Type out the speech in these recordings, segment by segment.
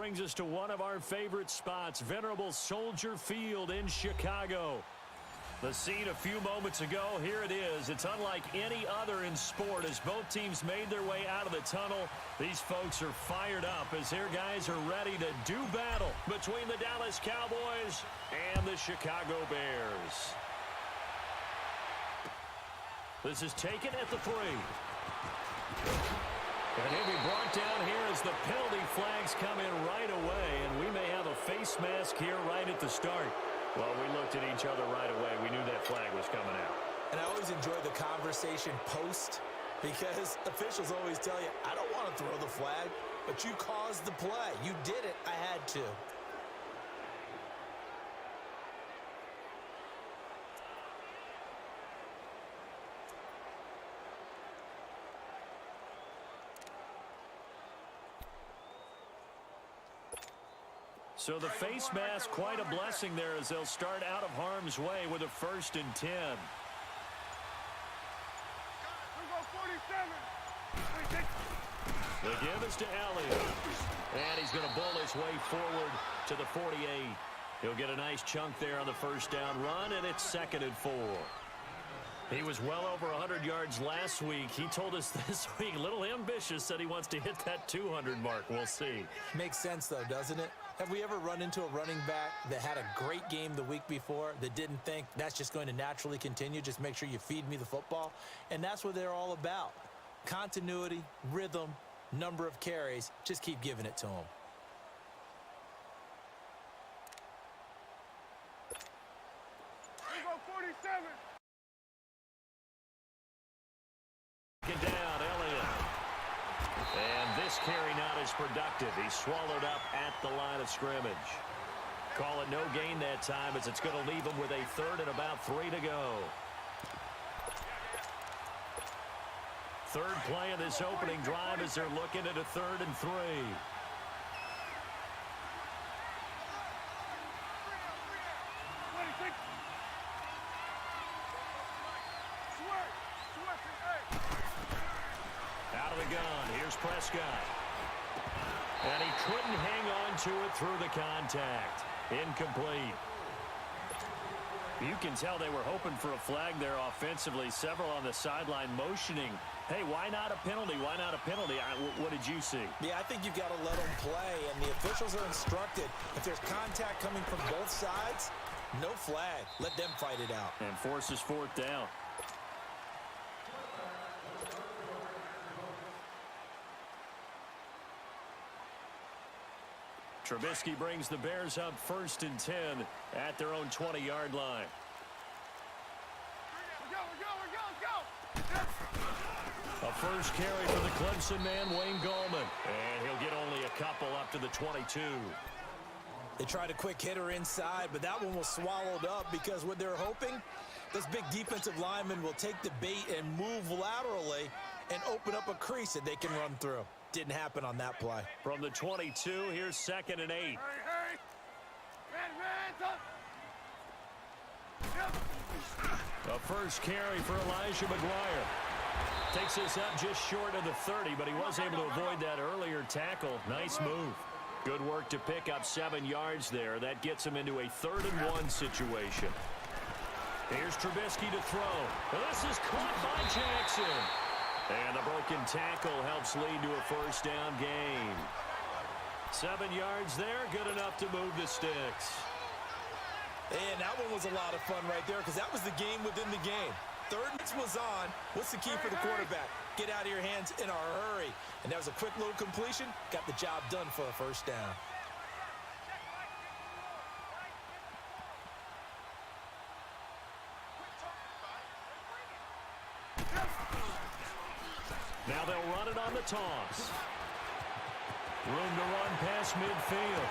brings us to one of our favorite spots, venerable Soldier Field in Chicago. The scene a few moments ago, here it is. It's unlike any other in sport as both teams made their way out of the tunnel. These folks are fired up as their guys are ready to do battle between the Dallas Cowboys and the Chicago Bears. This is taken at the 3. And he'll be brought down here as the penalty flags come in right away, and we may have a face mask here right at the start. Well, we looked at each other right away. We knew that flag was coming out. And I always enjoy the conversation post because officials always tell you, I don't want to throw the flag, but you caused the play. You did it. I had to. So the face mask, quite a blessing there as they'll start out of harm's way with a 1st and 10. The give is to Elliott. And he's going to bowl his way forward to the 48. He'll get a nice chunk there on the first down run, and it's 2nd and 4. He was well over 100 yards last week. He told us this week, a little ambitious, said he wants to hit that 200 mark. We'll see. Makes sense, though, doesn't it? Have we ever run into a running back that had a great game the week before that didn't think that's just going to naturally continue? Just make sure you feed me the football. And that's what they're all about. Continuity, rhythm, number of carries. Just keep giving it to them. We go 47. Down, Elliott. And this carry not as productive. He's swallowed up at the line of scrimmage. Call it no gain that time as it's going to leave him with a 3rd and about 3 to go. Third play of this opening drive as they're looking at a 3rd and 3. Out of the gun, here's Prescott. And he couldn't hang on to it through the contact. Incomplete. You can tell they were hoping for a flag there offensively. Several on the sideline motioning. Hey, why not a penalty? Why not a penalty? What did you see? Yeah, I think you've got to let them play, and the officials are instructed. If there's contact coming from both sides, no flag. Let them fight it out. And forces 4th down. Trubisky brings the Bears up 1st and 10 at their own 20-yard line. A first carry for the Clemson man, Wayne Gallman. And he'll get only a couple up to the 22. They tried a quick hitter inside, but that one was swallowed up because what they're hoping, this big defensive lineman will take the bait and move laterally and open up a crease that they can run through. Didn't happen on that play. From the 22, here's 2nd and 8. Hey. A first carry for Elijah McGuire. Takes this up just short of the 30, but he was able to avoid that earlier tackle. Nice move. Good work to pick up 7 yards there. That gets him into a 3rd and 1 situation. Here's Trubisky to throw. This is caught by Jackson. And the broken tackle helps lead to a 1st down gain. 7 yards there, good enough to move the sticks. And that one was a lot of fun right there because that was the game within the game. 3rd was on. What's the key for the quarterback? Get out of your hands in a hurry. And that was a quick little completion. Got the job done for a 1st down. Now they'll run it on the toss. Room to run past midfield.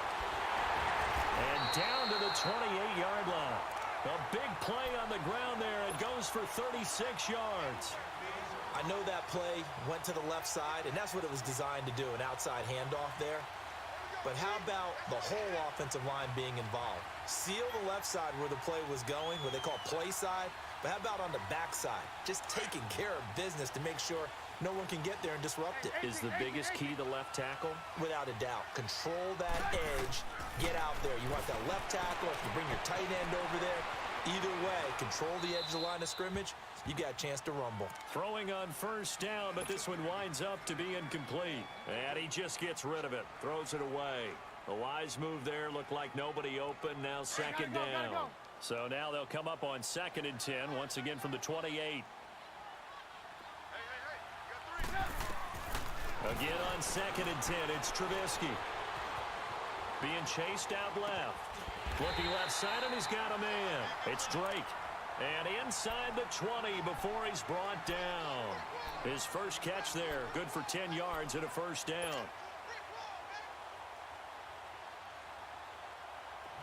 And down to the 28-yard line. A big play on the ground there. It goes for 36 yards. I know that play went to the left side, and that's what it was designed to do, an outside handoff there. But how about the whole offensive line being involved? Seal the left side where the play was going, what they call play side. But how about on the back side? Just taking care of business to make sure no one can get there and disrupt it. Is the biggest key the left tackle? Without a doubt. Control that edge. Get out there. You want that left tackle. If you bring your tight end over there, either way, control the edge of the line of scrimmage, you got a chance to rumble. Throwing on first down, but this one winds up to be incomplete. And he just gets rid of it. Throws it away. A wise move there. Looked like nobody open. Now second down. So now they'll come up on 2nd and 10. Once again from the 28. Again on 2nd and 10, it's Trubisky. Being chased out left. Looking left side, and he's got a man. It's Drake. And inside the 20 before he's brought down. His first catch there, good for 10 yards and a first down.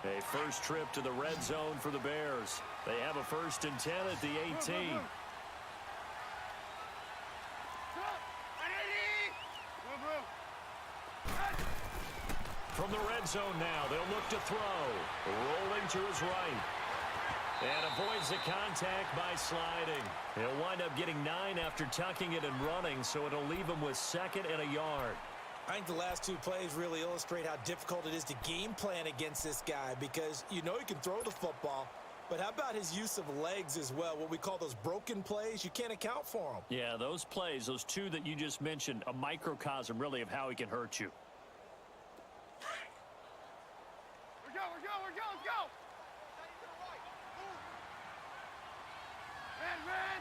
A first trip to the red zone for the Bears. They have a 1st and 10 at the 18. From the red zone now, they'll look to throw. Rolling to his right. And avoids the contact by sliding. He'll wind up getting 9 after tucking it and running, so it'll leave him with 2nd and a yard. I think the last 2 plays really illustrate how difficult it is to game plan against this guy, because you know he can throw the football, but how about his use of legs as well? What we call those broken plays, you can't account for them. Yeah, those plays, those 2 that you just mentioned, a microcosm really of how he can hurt you. Let's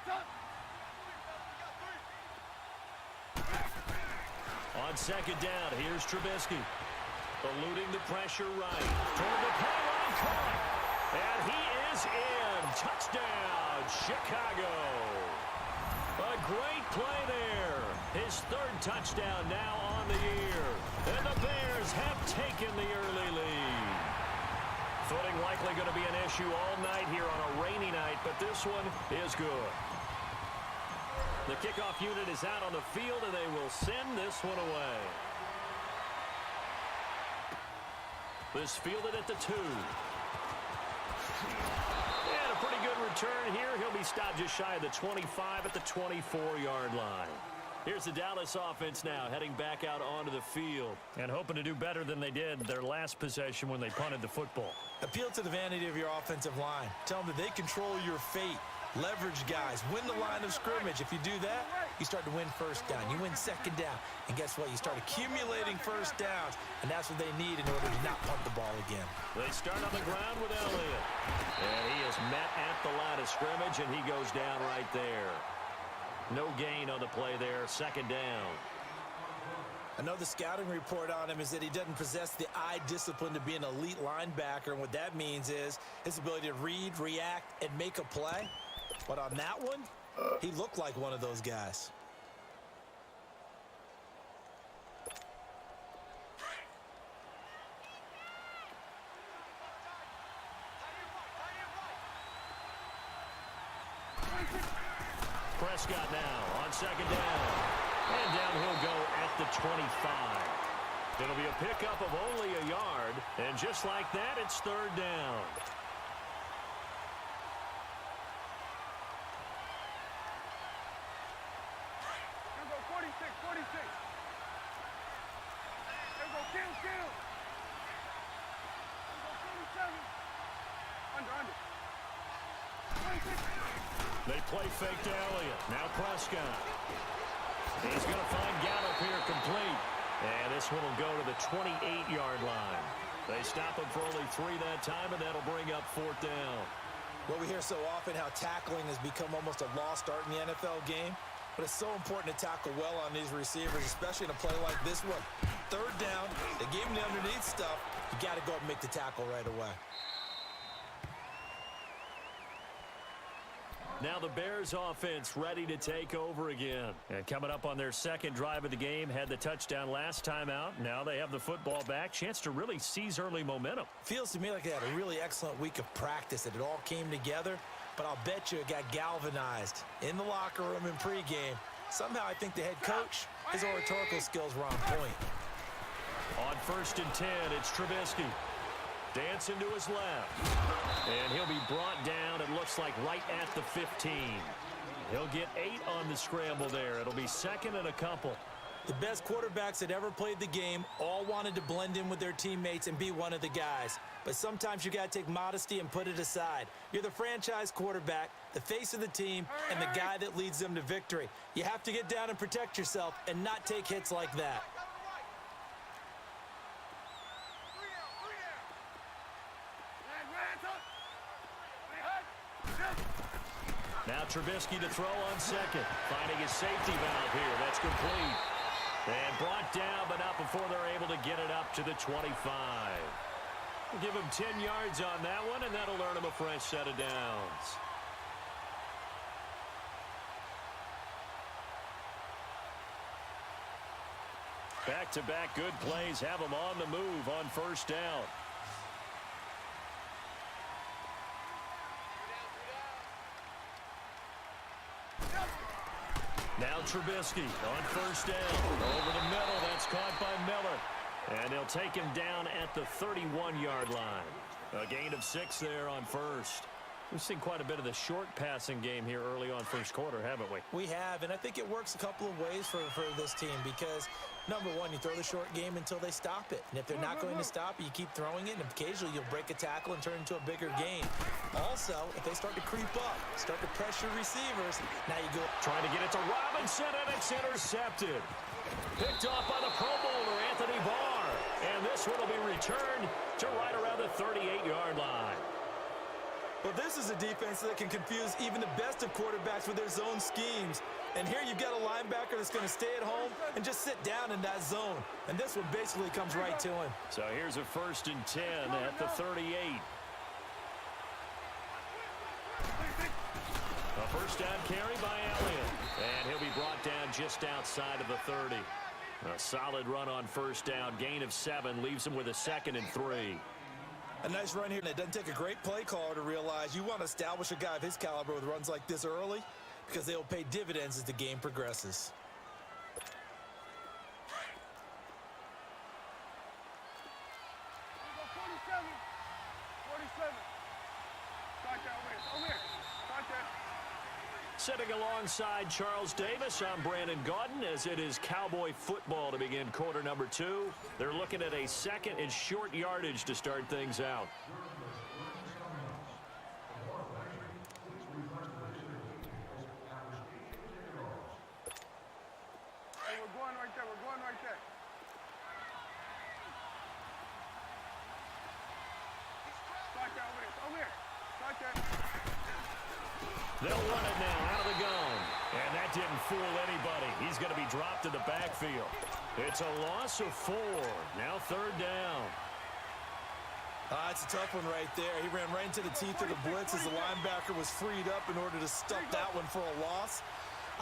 go. On 2nd down, here's Trubisky. Eluding the pressure right. Toward the pylon, caught. And he is in. Touchdown, Chicago. A great play there. His 3rd touchdown now on the year. And the Bears have taken the early lead. Footing likely going to be an issue all night here on a rainy night, but this one is good. The kickoff unit is out on the field, and they will send this one away. This fielded at the 2. And a pretty good return here. He'll be stopped just shy of the 25 at the 24-yard line. Here's the Dallas offense now, heading back out onto the field and hoping to do better than they did their last possession when they punted the football. Appeal to the vanity of your offensive line. Tell them that they control your fate. Leverage guys. Win the line of scrimmage. If you do that, you start to win first down. You win second down. And guess what? You start accumulating first downs. And that's what they need in order to not punt the ball again. They start on the ground with Elliott. And he is met at the line of scrimmage, and he goes down right there. No gain on the play there. Second down. I know the scouting report on him is that he doesn't possess the eye discipline to be an elite linebacker. And what that means is his ability to read, react, and make a play. But on that one, he looked like one of those guys. Prescott now on 2nd down. And down he'll go at the 25. It'll be a pickup of only a yard. And just like that, it's 3rd down. They play fake to Elliott. Now Prescott. He's going to find Gallup here complete. And this one will go to the 28-yard line. They stop him for only 3 that time, and that'll bring up 4th down. Well, we hear so often how tackling has become almost a lost art in the NFL game. But it's so important to tackle well on these receivers, especially in a play like this one. 3rd down, they gave him the underneath stuff. You got to go up and make the tackle right away. Now the Bears offense ready to take over again. And coming up on their 2nd drive of the game, had the touchdown last time out. Now they have the football back. Chance to really seize early momentum. Feels to me like they had a really excellent week of practice, that it all came together. But I'll bet you it got galvanized in the locker room in pregame. Somehow I think the head coach, his oratorical skills were on point. On 1st and 10, it's Trubisky. Dancing to his left. And he'll be brought down, it looks like, right at the 15. He'll get 8 on the scramble there. It'll be second and a couple. The best quarterbacks that ever played the game all wanted to blend in with their teammates and be one of the guys. But sometimes you got to take modesty and put it aside. You're the franchise quarterback, the face of the team, and the guy that leads them to victory. You have to get down and protect yourself and not take hits like that. Now Trubisky to throw on second. Finding his safety valve here. That's complete. And brought down, but not before they're able to get it up to the 25. We'll give him 10 yards on that one, and that'll earn him a fresh set of downs. Back-to-back good plays have him on the move on first down. Now Trubisky on first down. Over the middle. That's caught by Miller. And they'll take him down at the 31-yard line. A gain of 6 there on first. We've seen quite a bit of the short passing game here early on first quarter, haven't we? We have, and I think it works a couple of ways for this team because, number one, you throw the short game until they stop it. And if they're not going to stop it, you keep throwing it, and occasionally you'll break a tackle and turn it into a bigger gain. Also, if they start to creep up, start to pressure receivers, now you go. Trying to get it to Robinson, and it's intercepted. Picked off by the Pro Bowler, Anthony Barr. And this one will be returned to right around the 38-yard line. Well, this is a defense that can confuse even the best of quarterbacks with their zone schemes. And here you've got a linebacker that's going to stay at home and just sit down in that zone. And this one basically comes right to him. So here's a 1st and 10 at the 38. A first down carry by Elliott. And he'll be brought down just outside of the 30. A solid run on first down. Gain of 7 leaves him with a 2nd and 3. A nice run here, and it doesn't take a great play caller to realize you want to establish a guy of his caliber with runs like this early because they will pay dividends as the game progresses. Sitting alongside Charles Davis, I'm Brandon Gaudin as it is Cowboy football to begin quarter number 2. They're looking at a 2nd and short yardage to start things out. Hey, we're going right there. We're going right there. Start that over there. Over here. Start that. They'll run it now out of the gun. And that didn't fool anybody. He's going to be dropped to the backfield. It's a loss of 4. Now 3rd down. It's a tough one right there. He ran right into the teeth of the blitz as the linebacker was freed up in order to stuff that one for a loss.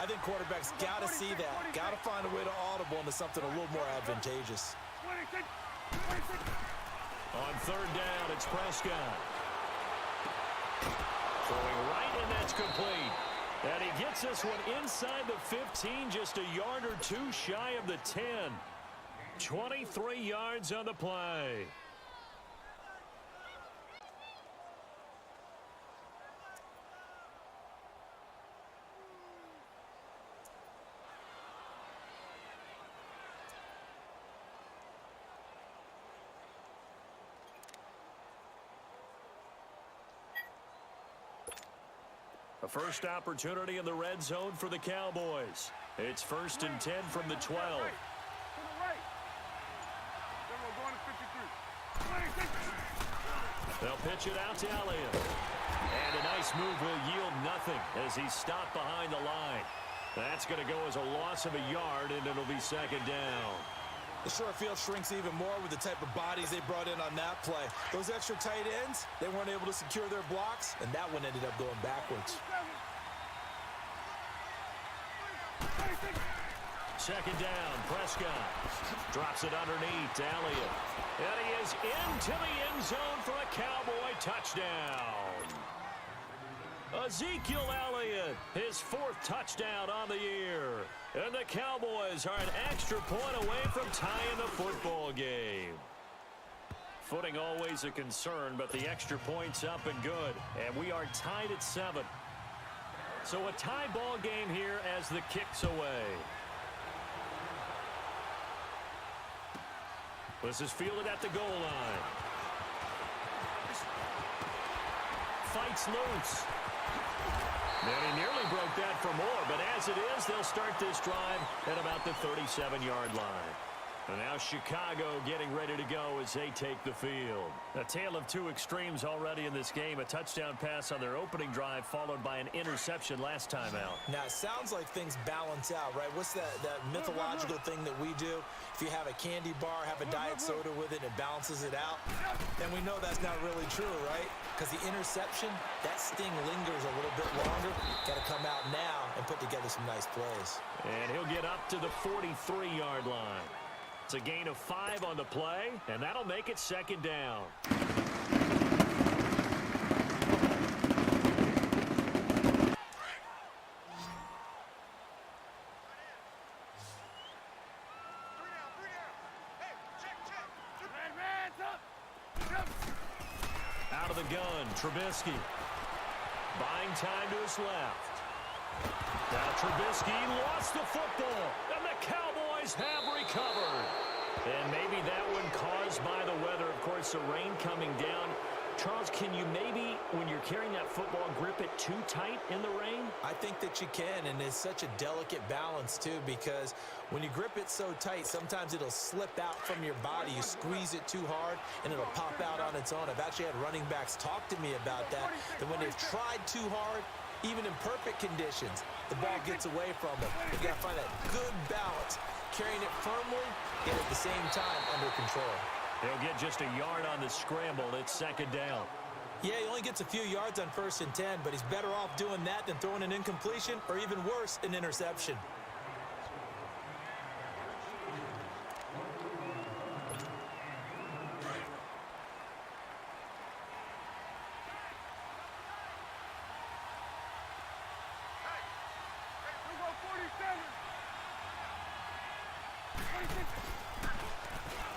I think quarterbacks got to see that. Got to find a way to audible into something a little more advantageous. 26. On 3rd down, it's Prescott. Throwing right, and that's complete. And he gets this one inside the 15, just a yard or 2 shy of the 10. 23 yards on the play. A first opportunity in the red zone for the Cowboys. It's 1st and 10 from the 12. To the right. Then we're going to 53. 26. They'll pitch it out to Elliott. And a nice move will yield nothing as he's stopped behind the line. That's going to go as a loss of a yard, and it'll be 2nd down. The short field shrinks even more with the type of bodies they brought in on that play. Those extra tight ends, they weren't able to secure their blocks, and that one ended up going backwards. 2nd down, Prescott drops it underneath to Elliott. And he is into the end zone for a Cowboy touchdown. Ezekiel Elliott, his 4th touchdown on the year. And the Cowboys are an extra point away from tying the football game. Footing always a concern, but the extra point's up and good. And we are tied at 7. So a tie ball game here as the kick's away. This is fielded at the goal line. Fights loose. And he nearly broke that for more, but as it is, they'll start this drive at about the 37-yard line. And now Chicago getting ready to go as they take the field. A tale of two extremes already in this game. A touchdown pass on their opening drive followed by an interception last time out. Now, it sounds like things balance out, right? What's that mythological thing that we do? If you have a candy bar, have a diet soda with it, it balances it out. And we know that's not really true, right? Because the interception, that sting lingers a little bit longer. Got to come out now and put together some nice plays. And he'll get up to the 43-yard line. It's a gain of 5 on the play, and that'll make it second down. Out of the gun, Trubisky. Buying time to his left. Now Trubisky lost the football, and the Cowboys have recovered. And maybe that one caused by the weather. Of course, the rain coming down. Charles, can you maybe, when you're carrying that football, grip it too tight in the rain? I think that you can, and it's such a delicate balance, too, because when you grip it so tight, sometimes it'll slip out from your body. You squeeze it too hard, and it'll pop out on its own. I've actually had running backs talk to me about that when they've tried too hard, even in perfect conditions, the ball gets away from them. You've got to find that good balance, carrying it firmly, yet at the same time under control. He'll get just a yard on the scramble. It's second down. Yeah, he only gets a few yards on 1st and 10, but he's better off doing that than throwing an incompletion or even worse, an interception.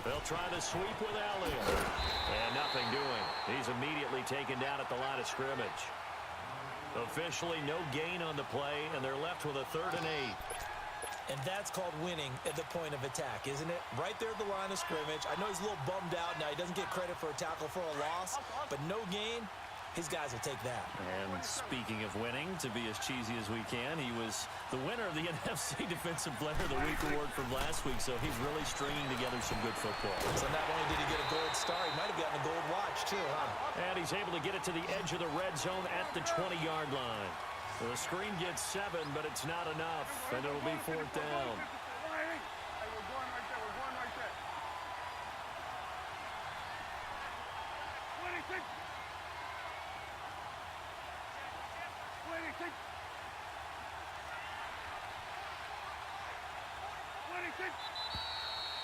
They'll try to sweep with Elliott. And nothing doing. He's immediately taken down at the line of scrimmage. Officially no gain on the play, and they're left with a 3rd and 8. And that's called winning at the point of attack, isn't it? Right there at the line of scrimmage. I know he's a little bummed out now. He doesn't get credit for a tackle for a loss, but no gain. His guys will take that. And speaking of winning, to be as cheesy as we can, he was the winner of the NFC Defensive Player of the Week award from last week, so he's really stringing together some good football. So not only did he get a gold star, he might have gotten a gold watch too, huh? And he's able to get it to the edge of the red zone at the 20-yard line. The screen gets 7, but it's not enough, and it'll be 4th down.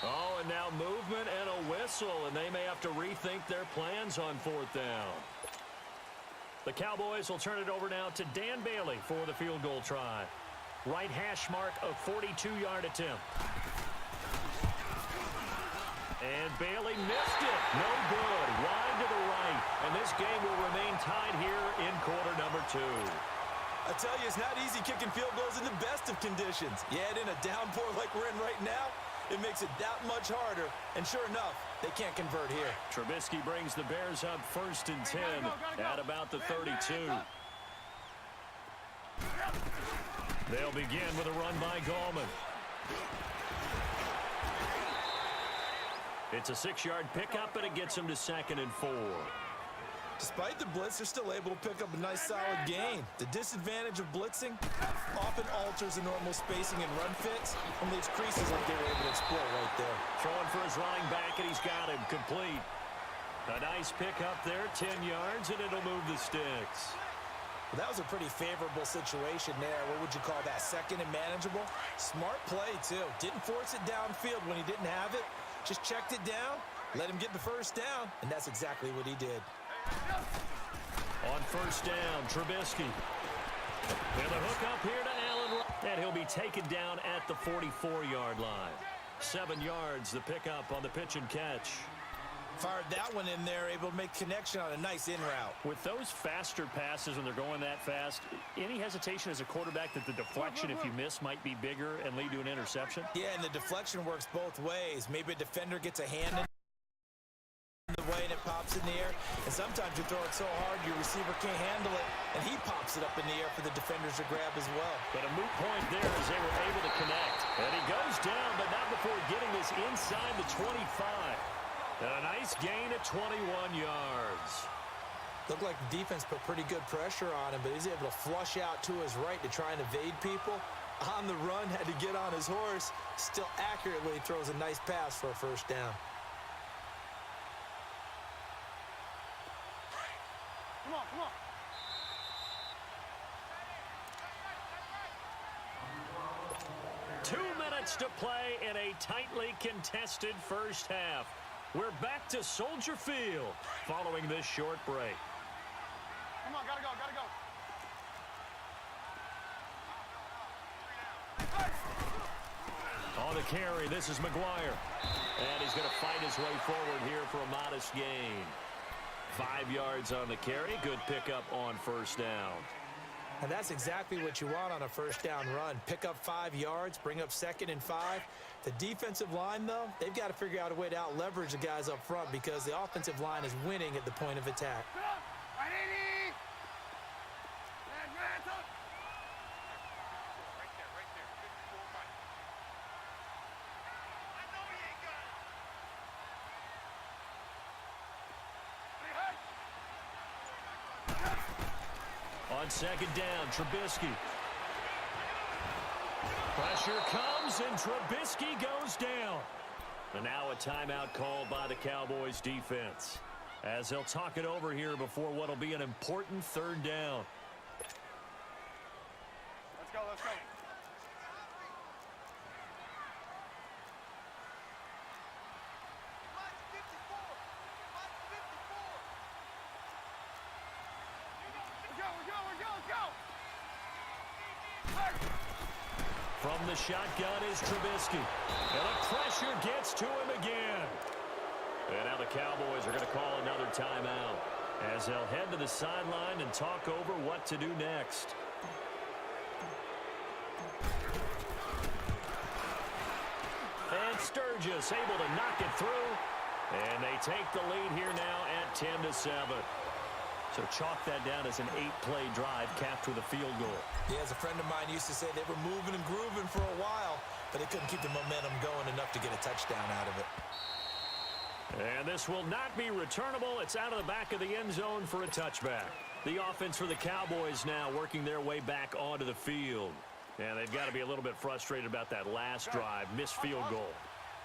Oh, and now movement and a whistle, and they may have to rethink their plans on 4th down. The Cowboys will turn it over now to Dan Bailey for the field goal try. Right hash mark, a 42-yard attempt. And Bailey missed it. No good. Wide to the right. And this game will remain tied here in quarter number 2. I tell you, it's not easy kicking field goals in the best of conditions. Yet in a downpour like we're in right now, it makes it that much harder. And sure enough, they can't convert here. Trubisky brings the Bears up 1st and 10 at about the 32. They'll begin with a run by Gallman. It's a 6-yard pickup, and it gets him to 2nd and 4. Despite the blitz, they're still able to pick up a nice solid gain. The disadvantage of blitzing often alters the normal spacing and run fits and leaves creases like they were able to exploit right there. Throwing for his running back, and he's got him complete. A nice pickup there, 10 yards, and it'll move the sticks. Well, that was a pretty favorable situation there. What would you call that? 2nd and manageable? Smart play, too. Didn't force it downfield when he didn't have it. Just checked it down, let him get the 1st down, and that's exactly what he did. On 1st down, Trubisky. And the hook up here to Allen. And he'll be taken down at the 44-yard line. 7 yards, the pickup on the pitch and catch. Fired that one in there, able to make connection on a nice in route. With those faster passes when they're going that fast, any hesitation as a quarterback that the deflection, if you miss, might be bigger and lead to an interception? Yeah, and the deflection works both ways. Maybe a defender gets a hand in the way and it pops in the air. And sometimes you throw it so hard your receiver can't handle it, and he pops it up in the air for the defenders to grab as well. But a moot point there as they were able to connect. And he goes down, but not before getting this inside the 25. And a nice gain at 21 yards. Looked like the defense put pretty good pressure on him, but he's able to flush out to his right to try and evade people. On the run, had to get on his horse. Still accurately throws a nice pass for a first down. Come on, come on. To play in a tightly contested first half. We're back to Soldier Field following this short break. Come on, gotta go, gotta go. On the carry, this is McGuire. And he's going to fight his way forward here for a modest gain. 5 yards on the carry. Good pickup on first down. And that's exactly what you want on a first down run. Pick up 5 yards, bring up 2nd and 5. The defensive line, though, they've got to figure out a way to out-leverage the guys up front because the offensive line is winning at the point of attack. On second down, Trubisky. Pressure comes, and Trubisky goes down. And now a timeout called by the Cowboys defense, as they'll talk it over here before what will be an important third down. Let's go, let's go. From the shotgun is Trubisky. And the pressure gets to him again. And now the Cowboys are going to call another timeout as they'll head to the sideline and talk over what to do next. And Sturgis able to knock it through. And they take the lead here now at 10-7. So chalk that down as an 8-play drive capped with a field goal. Yeah, as a friend of mine used to say, they were moving and grooving for a while, but they couldn't keep the momentum going enough to get a touchdown out of it. And this will not be returnable. It's out of the back of the end zone for a touchback. The offense for the Cowboys now working their way back onto the field. And they've got to be a little bit frustrated about that last drive, missed field goal.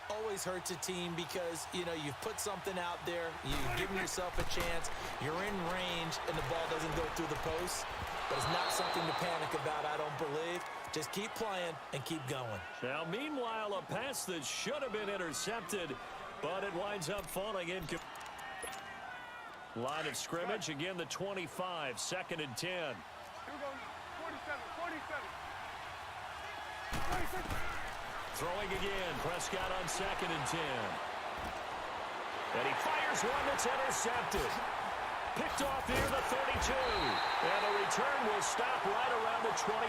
Always hurts a team because, you know, you've put something out there, you've given yourself a chance, you're in range, and the ball doesn't go through the post. But it's not something to panic about, I don't believe. Just keep playing and keep going. Now, meanwhile, a pass that should have been intercepted, but it winds up falling in. Line of scrimmage, again, the 25, 2nd and 10. Here we go, 47. Throwing again, Prescott on 2nd and 10. And he fires one that's intercepted. Picked off near the 32. And the return will stop right around the 25.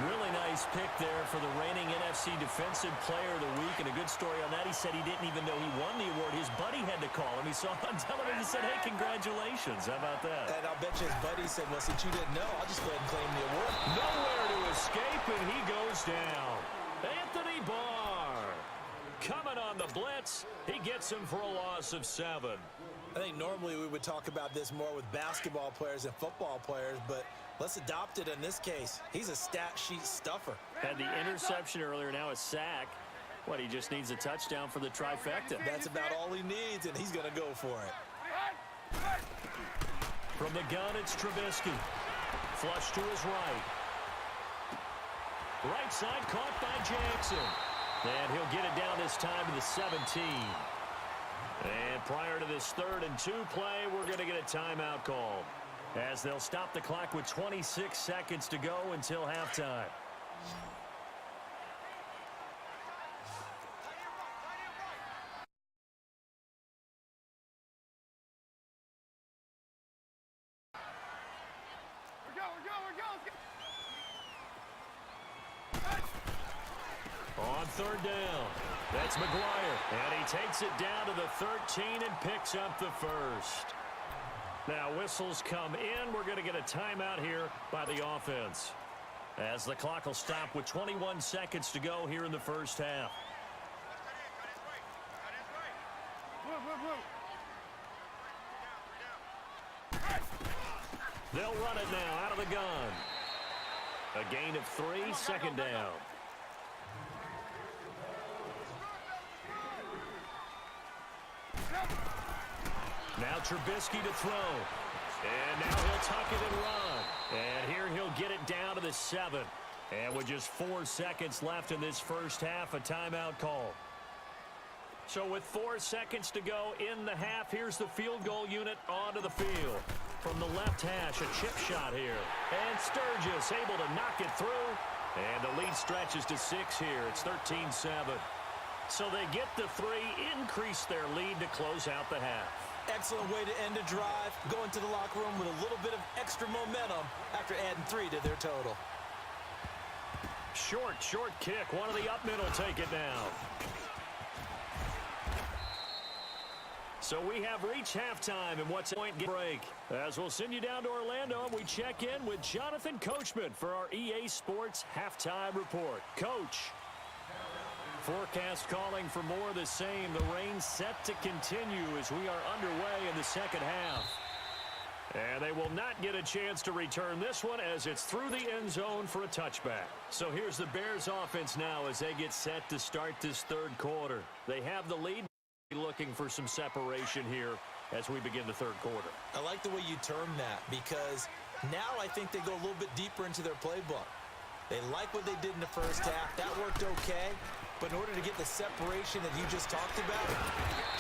Really nice pick there for the reigning NFC Defensive Player of the Week. And a good story on that. He said he didn't even know he won the award. His buddy had to call him. He saw him on television and said, hey, congratulations. How about that? And I'll bet you his buddy said, well, since you didn't know, I'll just go ahead and claim the award. Nowhere to escape, and he goes down. Anthony Barr coming on the blitz. He gets him for a loss of 7. I think normally we would talk about this more with basketball players and football players, but let's adopt it in this case. He's a stat sheet stuffer. Had the interception earlier, now a sack. What, he just needs a touchdown for the trifecta. That's about all he needs, and he's going to go for it. From the gun, it's Trubisky. Flush to his right. Right side caught by Jackson. And he'll get it down this time to the 17. And prior to this 3rd and 2 play, we're going to get a timeout called, as they'll stop the clock with 26 seconds to go until halftime. on third down. That's McGuire, and he takes it down to the 13 and picks up the first. Now whistles come in. We're going to get a timeout here by the offense, as the clock will stop with 21 seconds to go here in the first half. They'll run it now out of the gun. A gain of 3, second down. Now Trubisky to throw. And now he'll tuck it and run. And here he'll get it down to the 7. And with just 4 seconds left in this first half, a timeout call. So with 4 seconds to go in the half, here's the field goal unit onto the field. From the left hash, a chip shot here. And Sturgis able to knock it through. And the lead stretches to 6 here. It's 13-7. So they get the 3, increase their lead to close out the half. Excellent way to end a drive. Go into the locker room with a little bit of extra momentum after adding 3 to their total. Short kick. One of the up mid will take it now. So we have reached halftime in what's a point break. As we'll send you down to Orlando, and we check in with Jonathan Coachman for our EA Sports Halftime Report. Coach. Forecast calling for more of the same. The rain set to continue as we are underway in the second half. And they will not get a chance to return this one as it's through the end zone for a touchback. So here's the Bears offense now as they get set to start this third quarter. They have the lead, looking for some separation here as we begin the third quarter. I like the way you term that, because now I think they go a little bit deeper into their playbook. They like what they did in the first half. That worked okay. But in order to get the separation that you just talked about,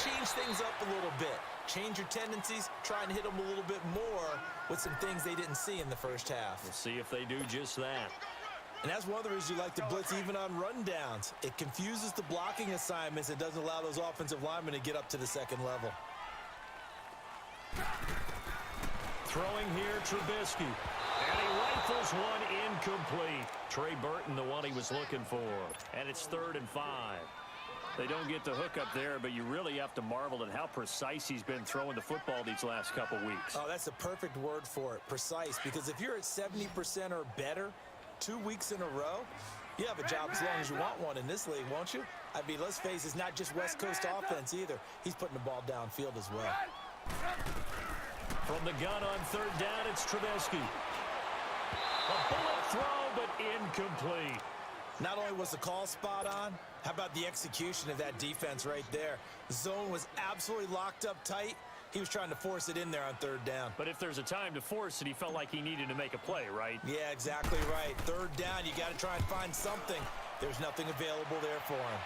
change things up a little bit. Change your tendencies. Try and hit them a little bit more with some things they didn't see in the first half. We'll see if they do just that. And that's one of the reasons you like to blitz even on rundowns. It confuses the blocking assignments. It doesn't allow those offensive linemen to get up to the second level. Throwing here, Trubisky. And he rifles one incomplete. Trey Burton, the one he was looking for. And it's 3rd and 5. They don't get the hook up there, but you really have to marvel at how precise he's been throwing the football these last couple weeks. Oh, that's the perfect word for it, precise. Because if you're at 70% or better 2 weeks in a row, you have a job as long as you want one in this league, won't you? I mean, let's face it, it's not just West Coast offense either. He's putting the ball downfield as well. From the gun on 3rd down, it's Trubisky. A bullet throw, but incomplete. Not only was the call spot on, how about the execution of that defense right there? The zone was absolutely locked up tight. He was trying to force it in there on 3rd down. But if there's a time to force it, he felt like he needed to make a play, right? Yeah, exactly right. 3rd down, you got to try and find something. There's nothing available there for him.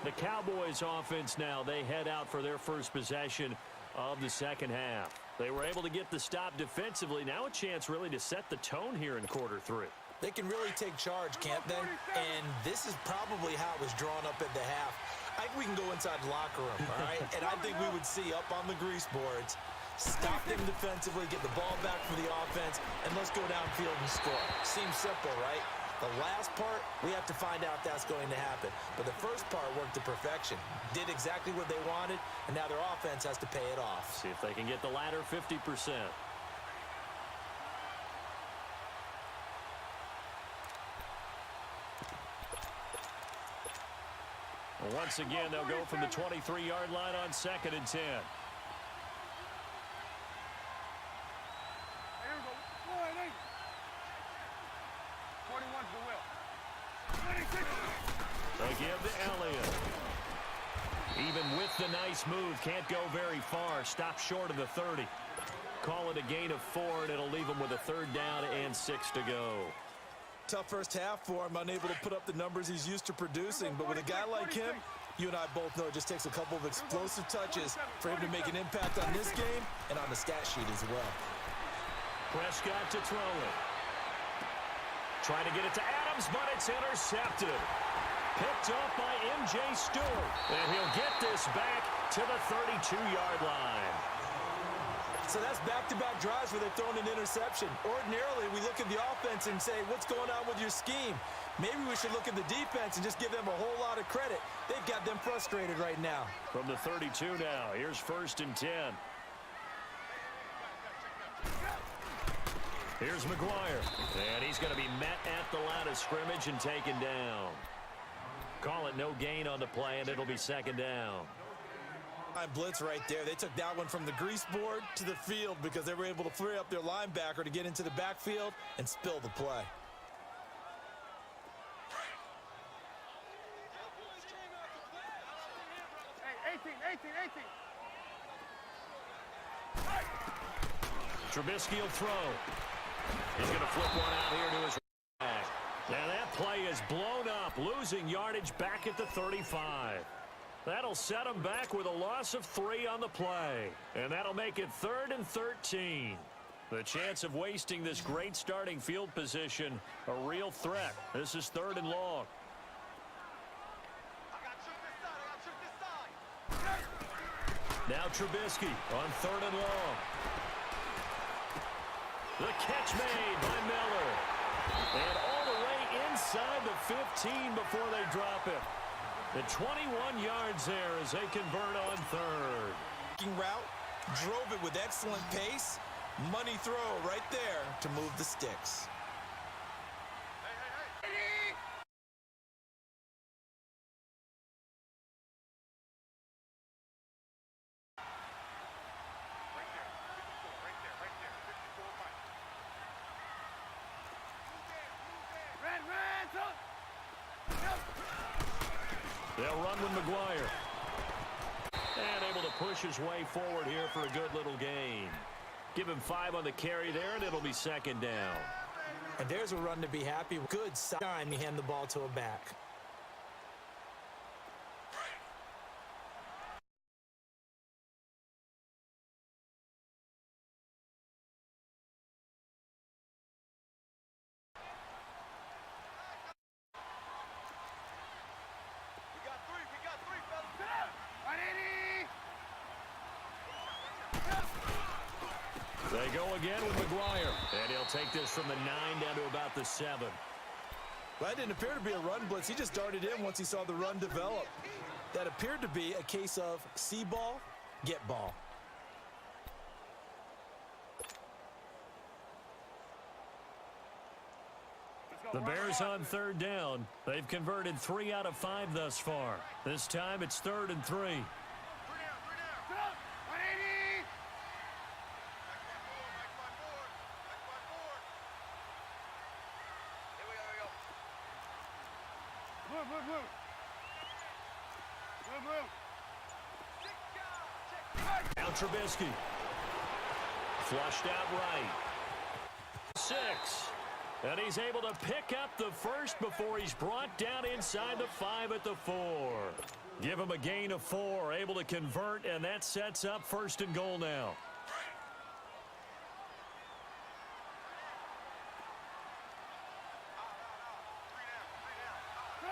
The Cowboys offense now, they head out for their first possession of the second half. They were able to get the stop defensively. Now a chance really to set the tone here in quarter 3. They can really take charge, can't they? And this is probably how it was drawn up at the half. I think we can go inside the locker room, all right? And I think we would see up on the grease boards, stop them defensively, get the ball back for the offense, and let's go downfield and score. Seems simple, right? The last part, we have to find out if that's going to happen. But the first part worked to perfection. Did exactly what they wanted, and now their offense has to pay it off. See if they can get the latter 50%. Once again, they'll go from the 23-yard line on 2nd and 10. They give to Elliott. Even with the nice move, can't go very far. Stop short of the 30. Call it a gain of 4, and it'll leave them with a 3rd down and 6 to go. Tough first half for him, unable to put up the numbers he's used to producing. But with a guy like him, you and I both know it just takes a couple of explosive touches for him to make an impact on this game and on the stat sheet as well. Prescott to throw it. Trying to get it to Adams, but it's intercepted. Picked off by M.J. Stewart. And he'll get this back to the 32-yard line. So that's back-to-back drives where they've thrown an interception. Ordinarily, we look at the offense and say, what's going on with your scheme? Maybe we should look at the defense and just give them a whole lot of credit. They've got them frustrated right now. From the 32 now, here's 1st and 10. Here's McGuire, and he's going to be met at the line of scrimmage and taken down. Call it no gain on the play, and it'll be 2nd down. Blitz right there. They took that one from the grease board to the field because they were able to free up their linebacker to get into the backfield and spill the play. Hey, 18. Trubisky will throw. He's going to flip one out here to his back. Now that play is blown up, losing yardage back at the 35. That'll set him back with a loss of 3 on the play. And that'll make it 3rd and 13. The chance of wasting this great starting field position, a real threat. This is 3rd and long. Now Trubisky on 3rd and long. The catch made by Miller. And all the way inside the 15 before they drop it. The 21 yards there as they convert on 3rd. Route, drove it with excellent pace. Money throw right there to move the sticks. They'll run with McGuire. And able to push his way forward here for a good little gain. Give him 5 on the carry there, and it'll be 2nd down. And there's a run to be happy with. Good time he hand the ball to a back. They go again with McGuire. And he'll take this from the 9 down to about the 7. Well, that didn't appear to be a run blitz. He just darted in once he saw the run develop. That appeared to be a case of see ball, get ball. The Bears on 3rd down. They've converted 3 out of 5 thus far. This time it's 3rd and 3. Now Trubisky. Flushed out right. 6. And he's able to pick up the first before he's brought down inside the 5 at the 4. Give him a gain of 4. Able to convert, and that sets up 1st and goal now.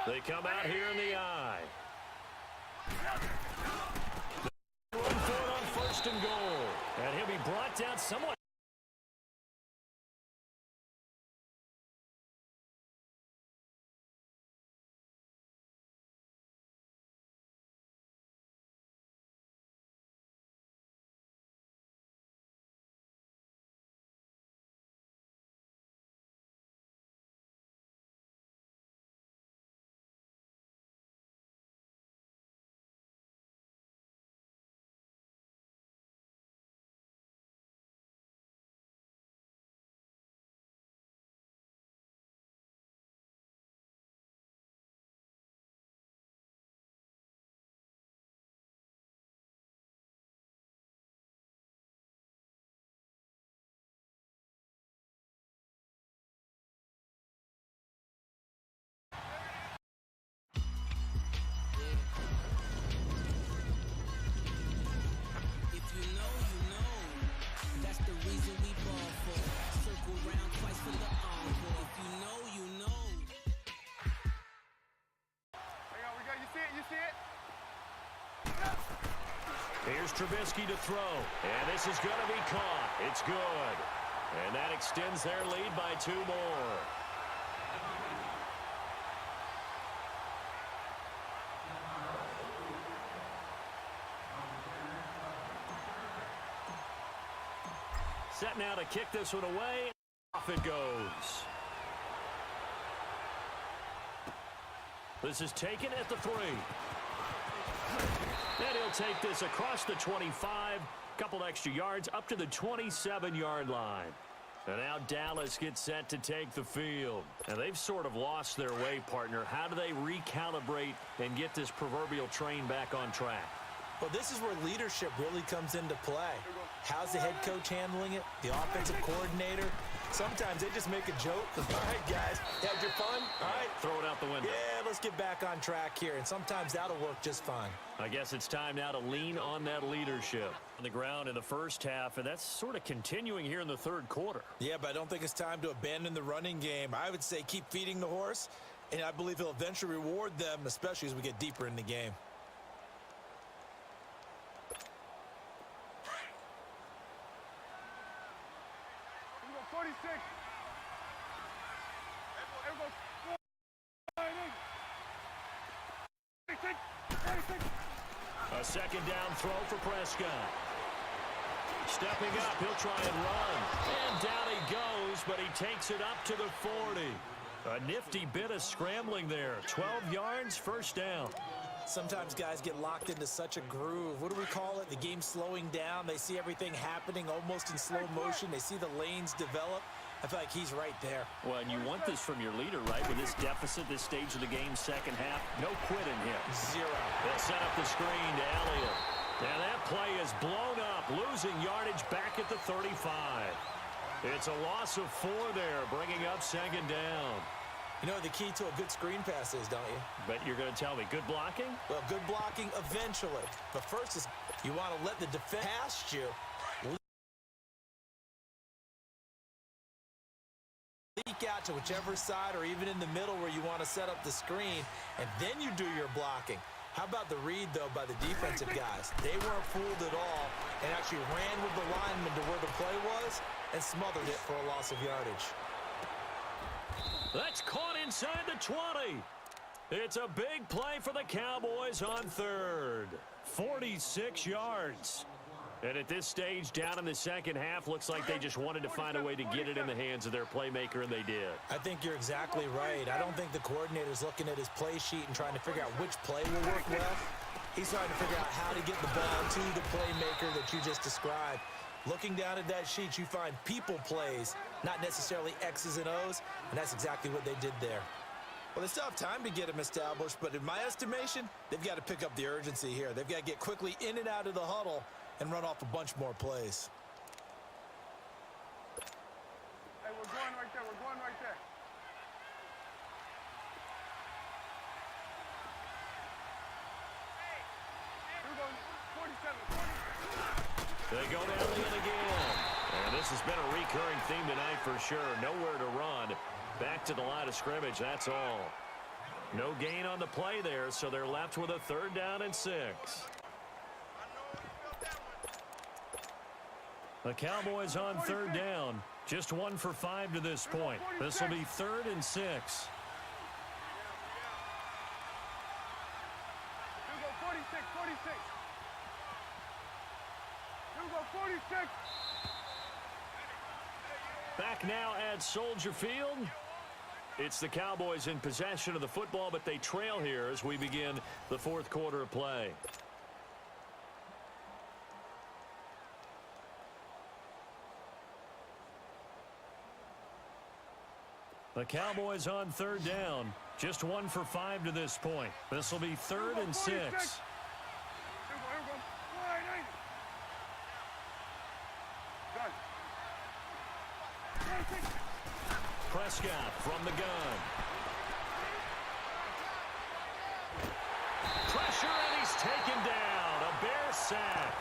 They come out here in the eye. Run for it on 1st and goal. And he'll be brought down somewhat. Here's Trubisky to throw. And this is going to be caught. It's good. And that extends their lead by 2 more. Set now to kick this one away. Off it goes. This is taken at the 3. And he'll take this across the 25. Couple extra yards up to the 27-yard line. And now Dallas gets set to take the field. And they've sort of lost their way, partner. How do they recalibrate and get this proverbial train back on track? Well, this is where leadership really comes into play. How's the head coach handling it? The offensive coordinator? Sometimes they just make a joke. All right, guys, had your fun? All right. Throw it out the window. Yeah, let's get back on track here. And sometimes that'll work just fine. I guess it's time now to lean on that leadership. On the ground in the first half, and that's sort of continuing here in the third quarter. Yeah, but I don't think it's time to abandon the running game. I would say keep feeding the horse, and I believe he'll eventually reward them, especially as we get deeper in the game. A second down throw for Prescott. Stepping up, he'll try and run. And down he goes, but he takes it up to the 40. A nifty bit of scrambling there. 12 yards, first down. Sometimes guys get locked into such a groove. What do we call it? The game slowing down. They see everything happening almost in slow motion. They see the lanes develop. I feel like he's right there. Well, and you want this from your leader, right? With this deficit, this stage of the game, second half, no quitting him. 0. They'll set up the screen to Elliott. And that play is blown up, losing yardage back at the 35. It's a loss of 4 there, bringing up second down. You know what the key to a good screen pass is, don't you? Bet you're going to tell me. Good blocking? Well, good blocking eventually. But first is you want to let the defense past you. Leak out to whichever side or even in the middle where you want to set up the screen, and then you do your blocking. How about the read, though, by the defensive guys? They weren't fooled at all and actually ran with the lineman to where the play was and smothered it for a loss of yardage. That's caught inside the 20. It's a big play for the Cowboys on third. 46 yards. And at this stage, down in the second half, looks like they just wanted to find a way to get it in the hands of their playmaker, and they did. I think you're exactly right. I don't think the coordinator's looking at his play sheet and trying to figure out which play will work well. He's trying to figure out how to get the ball to the playmaker that you just described. Looking down at that sheet, you find people plays, not necessarily X's and O's, and that's exactly what they did there. Well, they still have time to get them established, but in my estimation, they've got to pick up the urgency here. They've got to get quickly in and out of the huddle and run off a bunch more plays. Hey, we're going right there. We're going right there. We're going 47, 40. They go to Elliott again. And this has been a recurring theme tonight for sure. Nowhere to run. Back to the line of scrimmage, that's all. No gain on the play there, so they're left with a 3rd down and 6. The Cowboys on 3rd down. Just 1 for 5 to this point. This will be 3rd and 6. You go 46, 46. You go 46. Back now at Soldier Field. It's the Cowboys in possession of the football, but they trail here as we begin the 4th quarter of play. The Cowboys on 3rd down. Just 1 for 5 to this point. This will be 3rd and 6. Prescott from the gun. Pressure, and he's taken down. A Bear sack.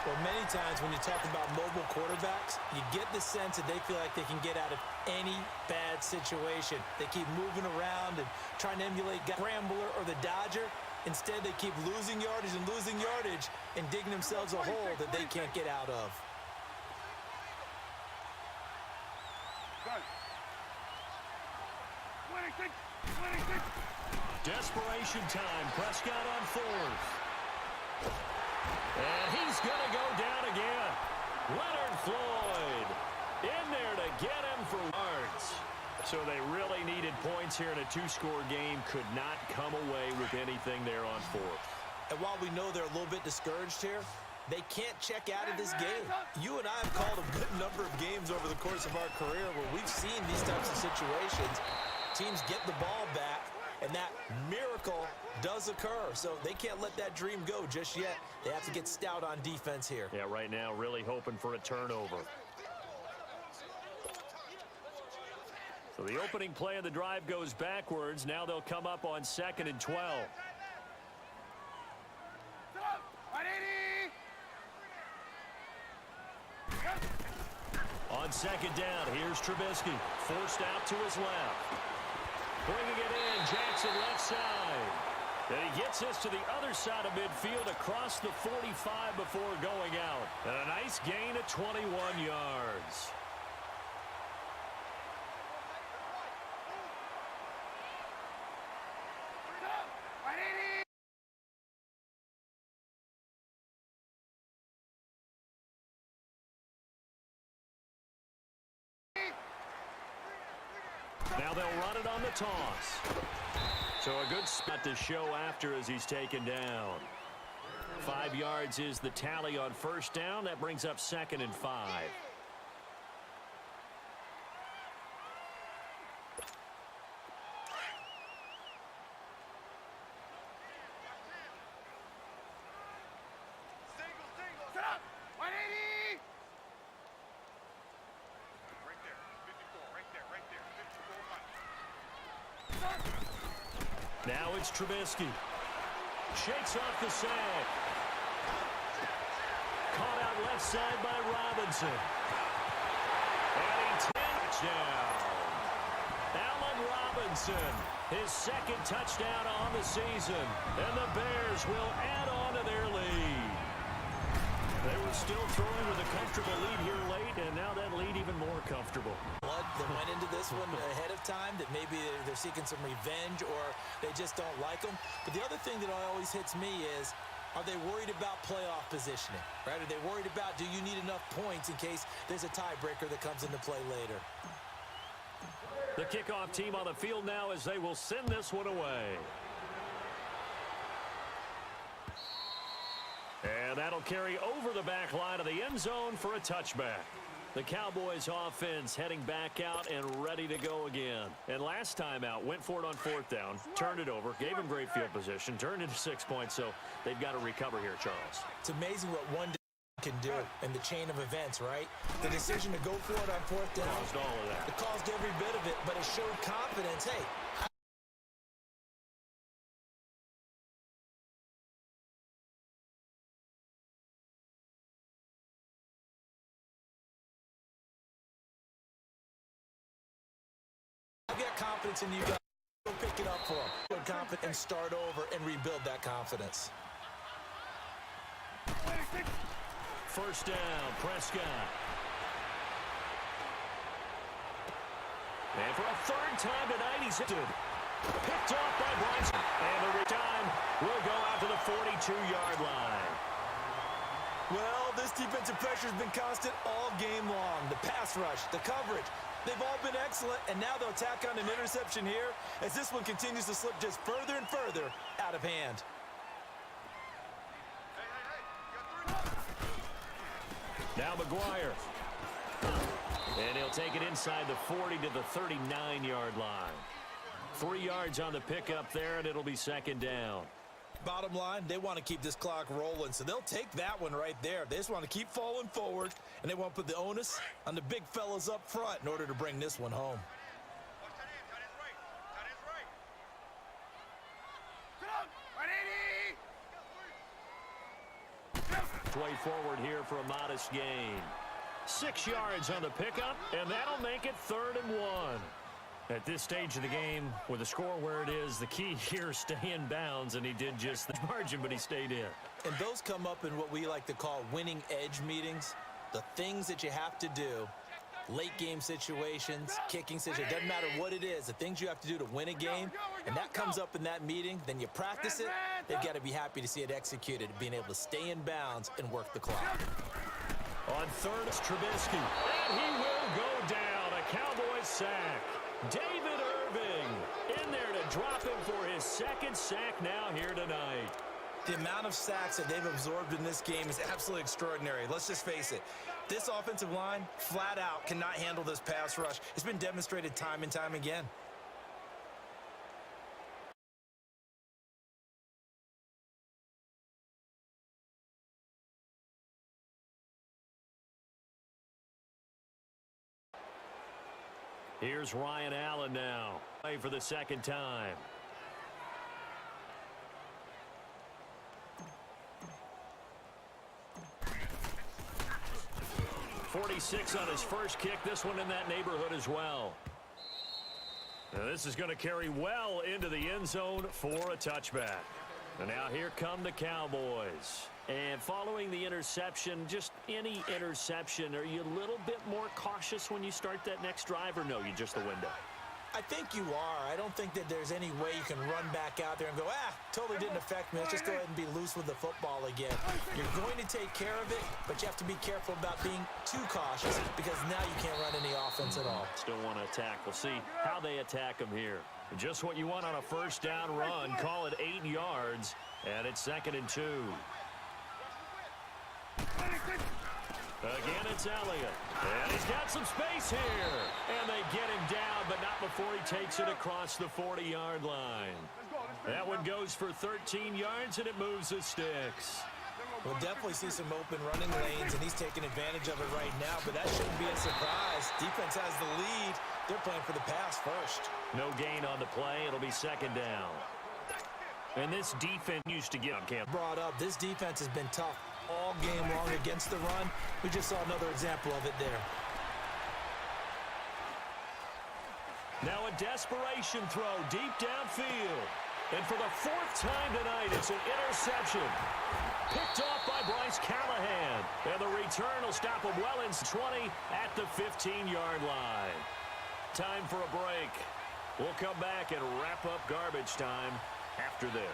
Well, many times when you talk about mobile quarterbacks, you get the sense that they feel like they can get out of any bad situation. They keep moving around and trying to emulate Scrambler or the Dodger. Instead, they keep losing yardage and digging themselves a hole that they can't get out of. Good. 26. 26. Desperation time. Prescott on fourth. And he's going to go down again. Leonard Floyd in there to get him for yards. So they really needed points here in a two-score game. Could not come away with anything there on fourth. And while we know they're a little bit discouraged here, they can't check out of this game. You and I have called a good number of games over the course of our career where we've seen these types of situations. Teams get the ball back, and that miracle does occur. So they can't let that dream go just yet. They have to get stout on defense here. Yeah, right now really hoping for a turnover. So the opening play of the drive goes backwards. Now they'll come up on 2nd and 12. On 2nd down, here's Trubisky. Forced out to his left. Bringing it in, Jackson left side. And he gets us to the other side of midfield across the 45 before going out. And a nice gain of 21 yards. Now they'll run it on the toss. So a good spot to show after as he's taken down. 5 yards is the tally on first down. That brings up 2nd and 5. Now it's Trubisky. Shakes off the sack. Caught out left side by Robinson. And he touchdown. Allen Robinson, his 2nd touchdown on the season. And the Bears will add on to their lead. They were still throwing with a comfortable lead here late, and now that lead even more comfortable. Blood that went into this one ahead of time, that maybe they're seeking some revenge or they just don't like them. But the other thing that always hits me is, are they worried about playoff positioning? Right? Are they worried about, do you need enough points in case there's a tiebreaker that comes into play later? The kickoff team on the field now as they will send this one away. And that'll carry over the back line of the end zone for a touchback. The Cowboys offense heading back out and ready to go again. And last time out, went for it on 4th down, turned it over, gave them great field position, turned into 6 points, so they've got to recover here, Charles. It's amazing what one can do in the chain of events, right? The decision to go for it on 4th down. Caused all of that. It caused every bit of it, but it showed confidence. Hey, confidence in you guys. Go pick it up for them. Confident and start over and rebuild that confidence. First down, Prescott. And for a 3rd time tonight, he's hit. Picked off by Bryson. And the time will go out to the 42-yard line. Well, this defensive pressure has been constant all game long. The pass rush, the coverage, they've all been excellent, and now they'll tack on an interception here as this one continues to slip just further and further out of hand. Now McGuire. And he'll take it inside the 40 to the 39-yard line. 3 yards on the pickup there, and it'll be 2nd down. Bottom line, they want to keep this clock rolling, so they'll take that one right there. They just want to keep falling forward, and they want to put the onus on the big fellas up front in order to bring this one home. Way forward here for a modest gain. 6 yards on the pickup, and that'll make it 3rd and 1. At this stage of the game, with the score where it is, the key here is stay in bounds, and he did just the margin, but he stayed in. And those come up in what we like to call winning edge meetings. The things that you have to do, late game situations, kicking situations, doesn't matter what it is, the things you have to do to win a game, and that comes up in that meeting, then you practice it, they've got to be happy to see it executed, being able to stay in bounds and work the clock. On third, it's Trubisky. And he will go down. A Cowboys sack. David Irving in there to drop him for his second sack now here tonight. The amount of sacks that they've absorbed in this game is absolutely extraordinary. Let's just face it. This offensive line, flat out, cannot handle this pass rush. It's been demonstrated time and time again. Here's Ryan Allen now. Play for the second time. .46 on his first kick. This one in that neighborhood as well. Now this is going to carry well into the end zone for a touchback. And now here come the Cowboys. And following the interception, just any interception, are you a little bit more cautious when you start that next drive, or no, you just the window? I think you are. I don't think that there's any way you can run back out there and go, totally didn't affect me. Let's just go ahead and be loose with the football again. You're going to take care of it, but you have to be careful about being too cautious because now you can't run any offense at all. Still want to attack. We'll see how they attack him here. Just what you want on a first down run. Call it 8 yards, and it's 2nd and 2. Again, it's Elliott. And he's got some space here. And they get him down, but not before he takes it across the 40-yard line. That one goes for 13 yards, and it moves the sticks. We'll definitely see some open running lanes, and he's taking advantage of it right now, but that shouldn't be a surprise. Defense has the lead. They're playing for the pass first. No gain on the play. It'll be 2nd down. And this defense used to get on camp. Brought up, this defense has been tough all game long against the run. We just saw another example of it there. Now a desperation throw deep downfield. And for the 4th time tonight, it's an interception. Picked off by Bryce Callahan. And the return will stop him well in 20 at the 15-yard line. Time for a break. We'll come back and wrap up garbage time after this.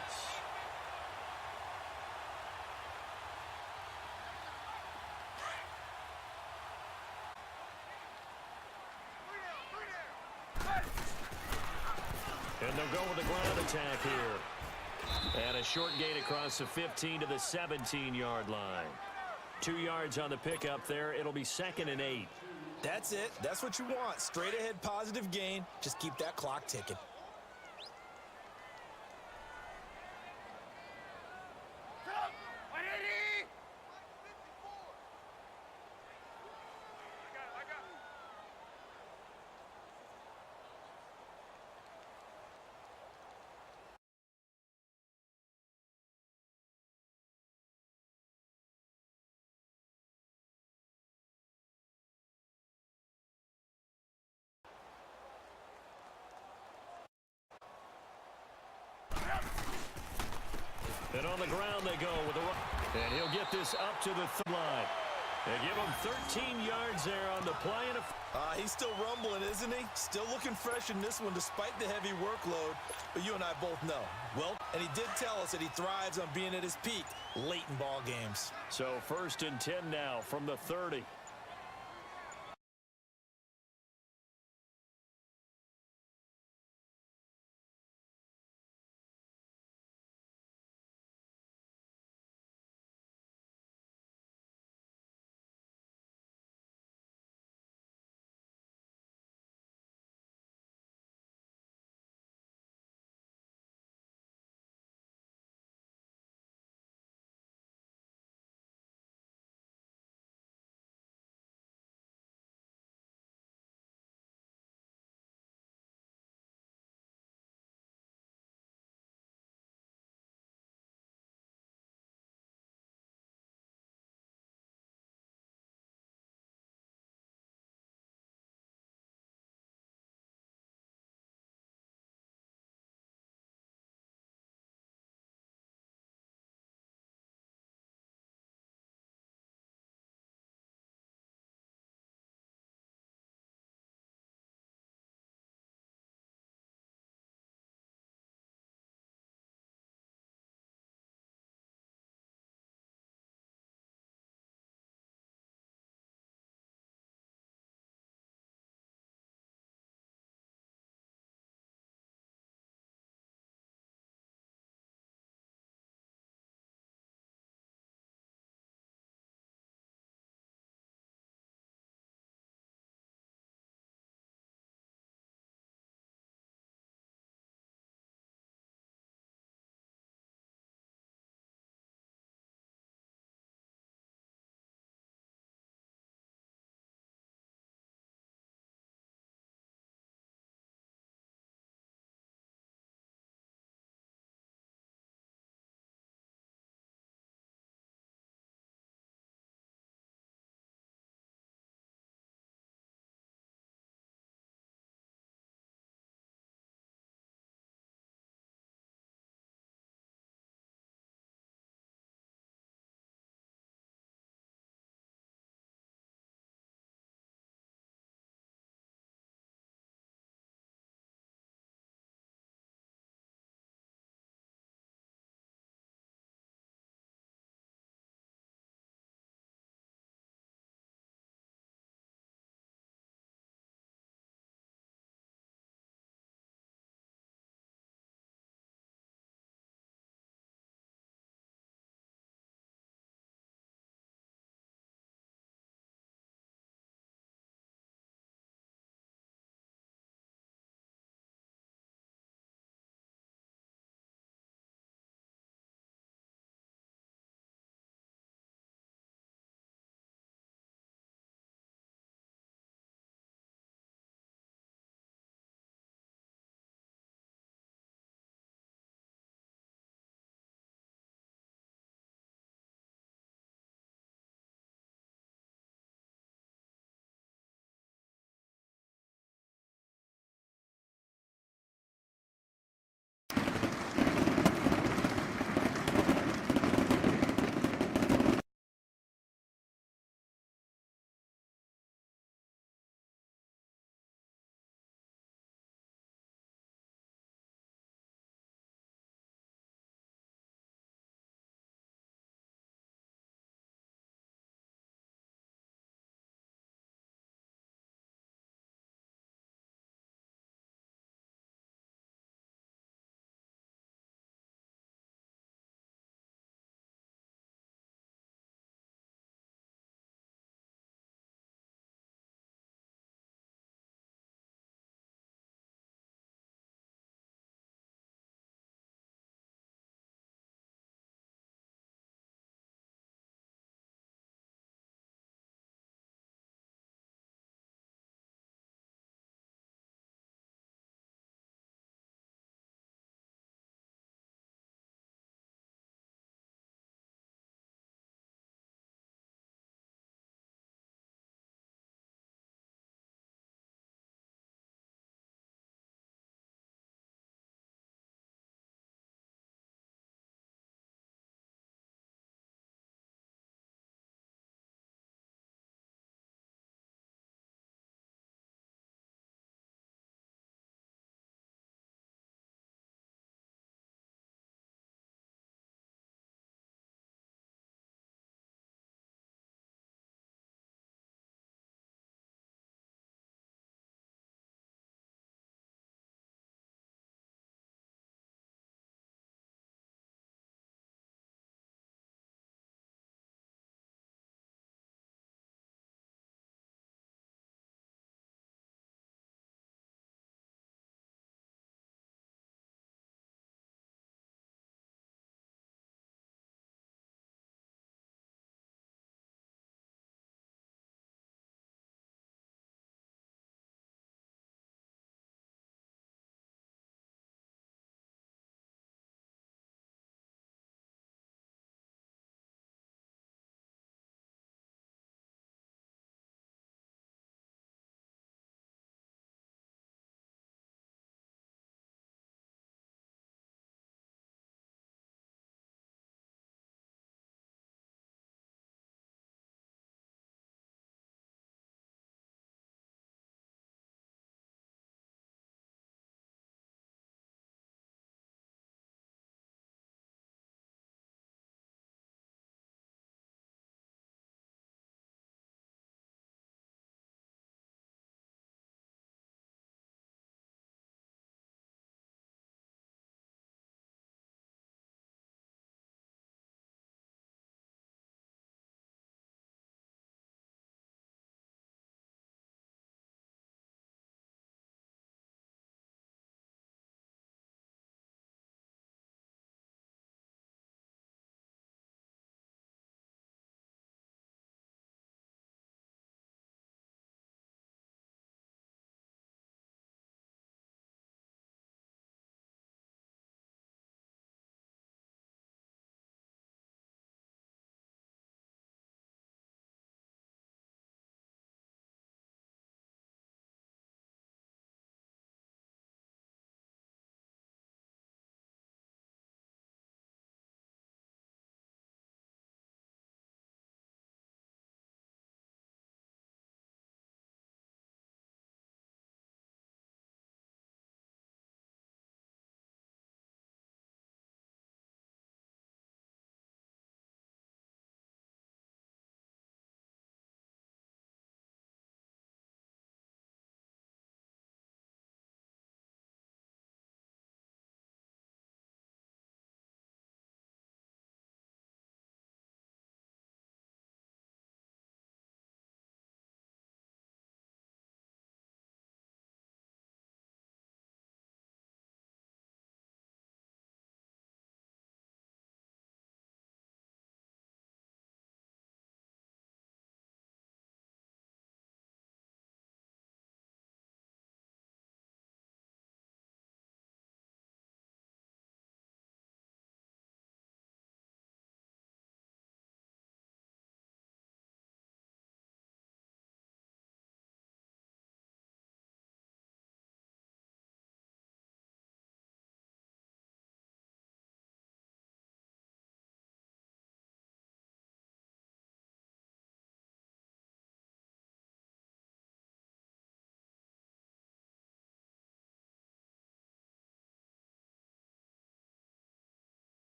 And they'll go with a ground attack here. And a short gain across the 15 to the 17-yard line. 2 yards on the pickup there. It'll be 2nd and 8. That's it. That's what you want. Straight ahead positive gain. Just keep that clock ticking. And on the ground they go with a run. And he'll get this up to the line. They give him 13 yards there on the play. And He's still rumbling, isn't he? Still looking fresh in this one despite the heavy workload. But you and I both know. Well, and he did tell us that he thrives on being at his peak late in ball games. So 1st and 10 now from the 30.